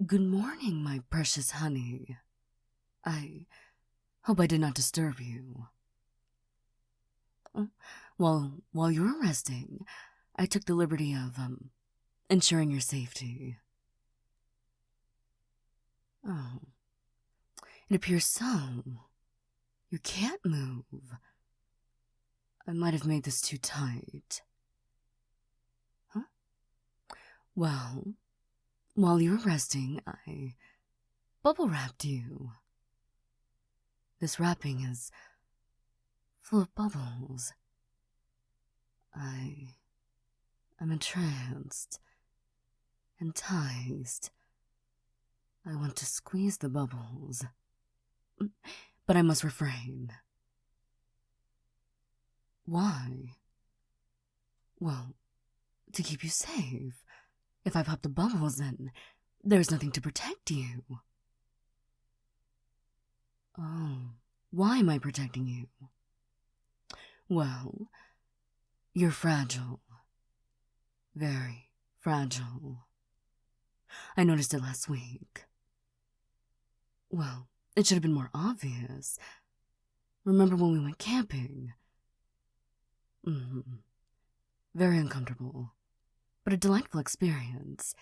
Good morning, my precious honey. I hope I did not disturb you. While you were resting, I took the liberty of, ensuring your safety. Oh, it appears so. You can't move. I might have made this too tight. Huh? Well, while you were resting, I bubble wrapped you. This wrapping is full of bubbles. I'm entranced, enticed. I want to squeeze the bubbles, but I must refrain. Why? Well, to keep you safe. If I pop the bubbles, then there's nothing to protect you. Oh, why am I protecting you? Well, you're fragile. Very fragile. I noticed it last week. Well, it should have been more obvious. Remember when we went camping? Very uncomfortable, but a delightful experience.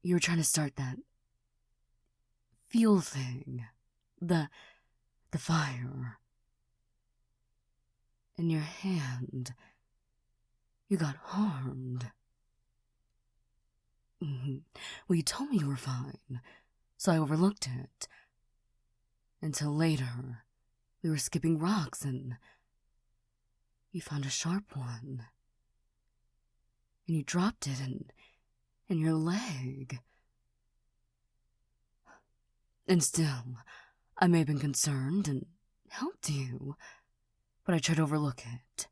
You were trying to start that fuel thing, the fire. In your hand, you got harmed. Well, you told me you were fine, so I overlooked it. Until later, we were skipping rocks and you found a sharp one. And you dropped it in your leg. And still, I may have been concerned and helped you, but I tried to overlook it.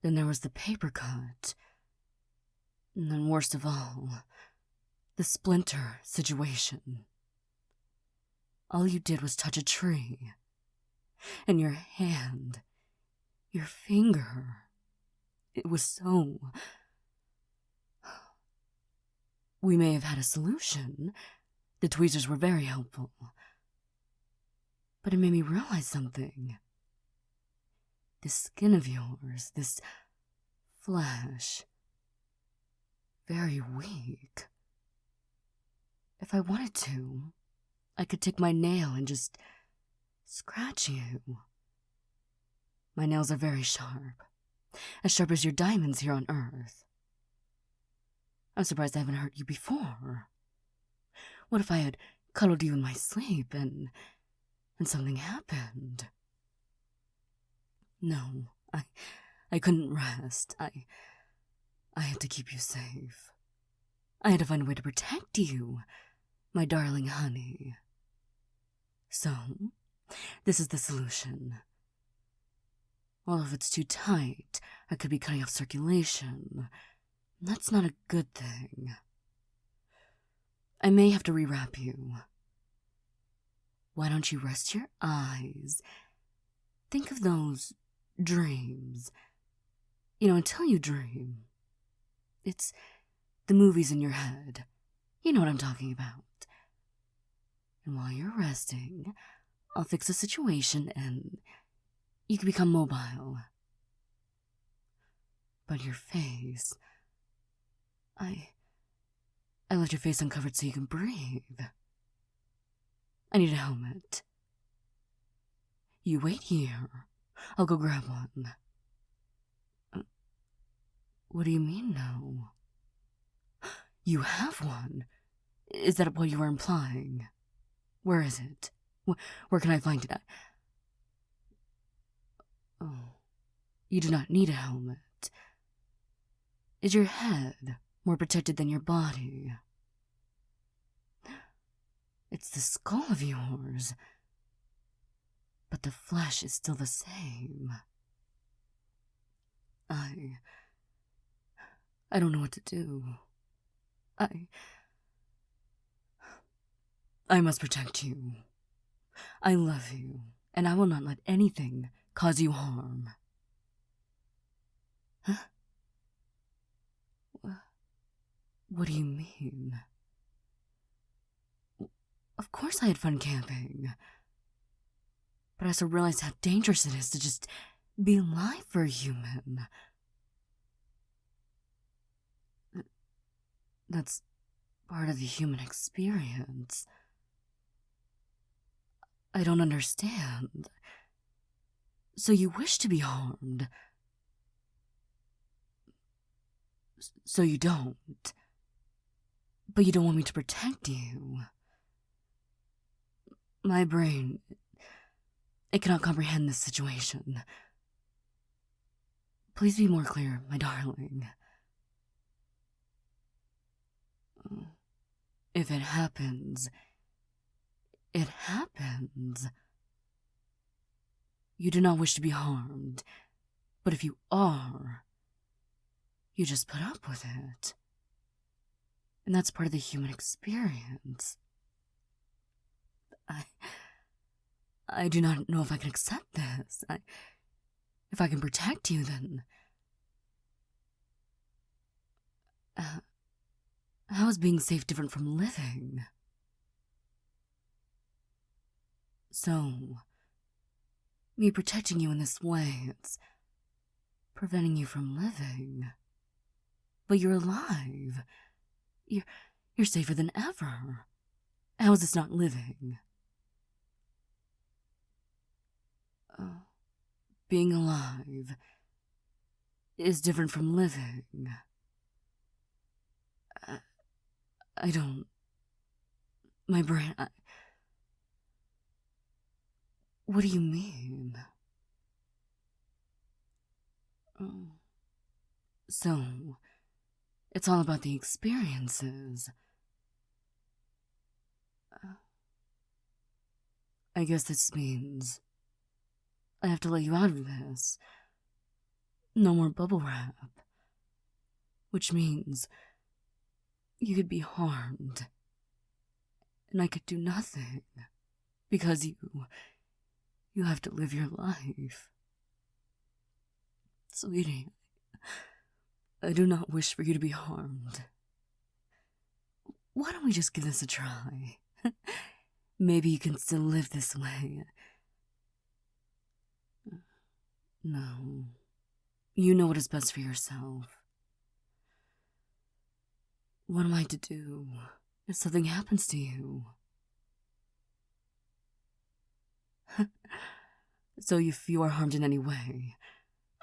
Then there was the paper cut. And then worst of all, the splinter situation. All you did was touch a tree. And your hand, your finger, it was so... We may have had a solution. The tweezers were very helpful. But it made me realize something. This skin of yours, this flesh, very weak. If I wanted to, I could take my nail and just scratch you. My nails are very sharp as your diamonds here on Earth. I'm surprised I haven't hurt you before. What if I had cuddled you in my sleep and something happened? No, I couldn't rest. I had to keep you safe. I had to find a way to protect you, my darling honey. So, this is the solution. Well, if it's too tight, I could be cutting off circulation. That's not a good thing. I may have to rewrap you. Why don't you rest your eyes? Think of those dreams. Until you dream. It's the movies in your head. You know what I'm talking about. And while you're resting, I'll fix the situation and you can become mobile. But your face... I left your face uncovered so you can breathe. I need a helmet. You wait here. I'll go grab one. What do you mean, no? You have one? Is that what you were implying? Where is it? Where can I find it? Oh, you do not need a helmet. Is your head more protected than your body? It's the skull of yours, but the flesh is still the same. I don't know what to do. I must protect you. I love you, and I will not let anything cause you harm. Huh? What do you mean? Of course I had fun camping. But I also realized how dangerous it is to just be alive for a human. That's part of the human experience. I don't understand. So you wish to be harmed. So you don't. But you don't want me to protect you. My brain, it cannot comprehend this situation. Please be more clear, my darling. If it happens, it happens. You do not wish to be harmed, but if you are, you just put up with it. And that's part of the human experience. I do not know if I can accept this. If I can protect you, then... how is being safe different from living? So, me protecting you in this way, it's preventing you from living. But you're alive. You're safer than ever. How is this not living? Being alive is different from living. I don't... My brain... What do you mean? So, it's all about the experiences. I guess this means I have to let you out of this. No more bubble wrap. Which means you could be harmed. And I could do nothing. Because you have to live your life. Sweetie, I do not wish for you to be harmed. Why don't we just give this a try? Maybe you can still live this way. No. You know what is best for yourself. What am I to do if something happens to you? So if you are harmed in any way,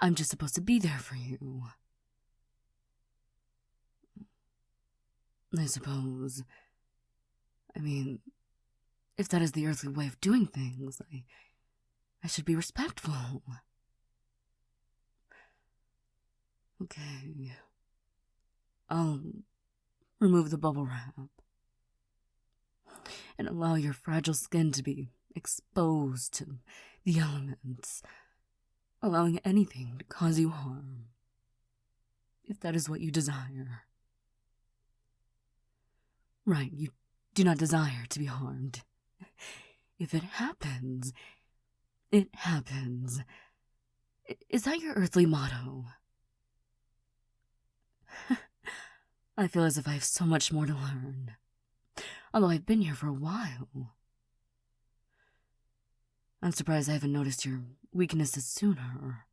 I'm just supposed to be there for you. I suppose. I mean, if that is the earthly way of doing things, I should be respectful. Okay. I'll remove the bubble wrap and allow your fragile skin to be exposed to the elements, allowing anything to cause you harm, if that is what you desire. Right, you do not desire to be harmed. If it happens, it happens. Is that your earthly motto? I feel as if I have so much more to learn, although I've been here for a while. I'm surprised I haven't noticed your weaknesses sooner.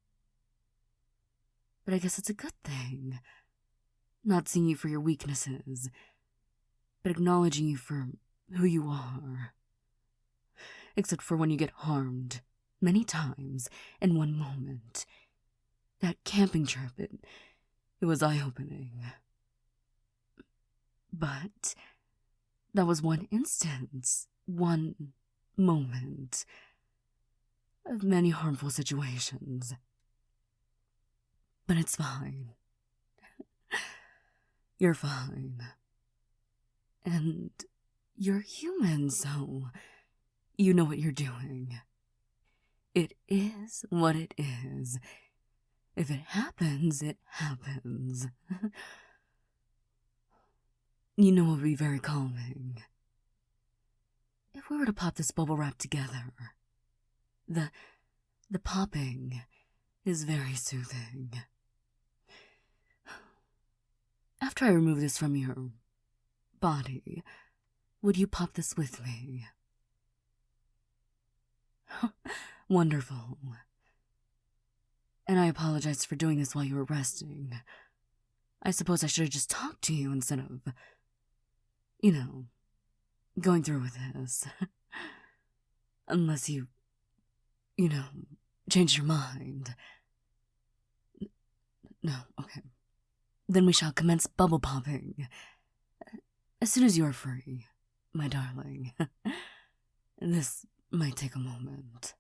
But I guess it's a good thing, not seeing you for your weaknesses, but acknowledging you for who you are. Except for when you get harmed, many times, in one moment. That camping trip, it was eye-opening. But that was one instance, one moment of many harmful situations. But it's fine. You're fine. And you're human, so you know what you're doing. It is what it is. If it happens, it happens. You know it would be very calming. If we were to pop this bubble wrap together, the popping is very soothing. After I remove this from your body, would you pop this with me? Wonderful. And I apologize for doing this while you were resting. I suppose I should have just talked to you instead of, going through with this. Unless you, change your mind. No, okay. Then we shall commence bubble popping. As soon as you are free, my darling. This might take a moment.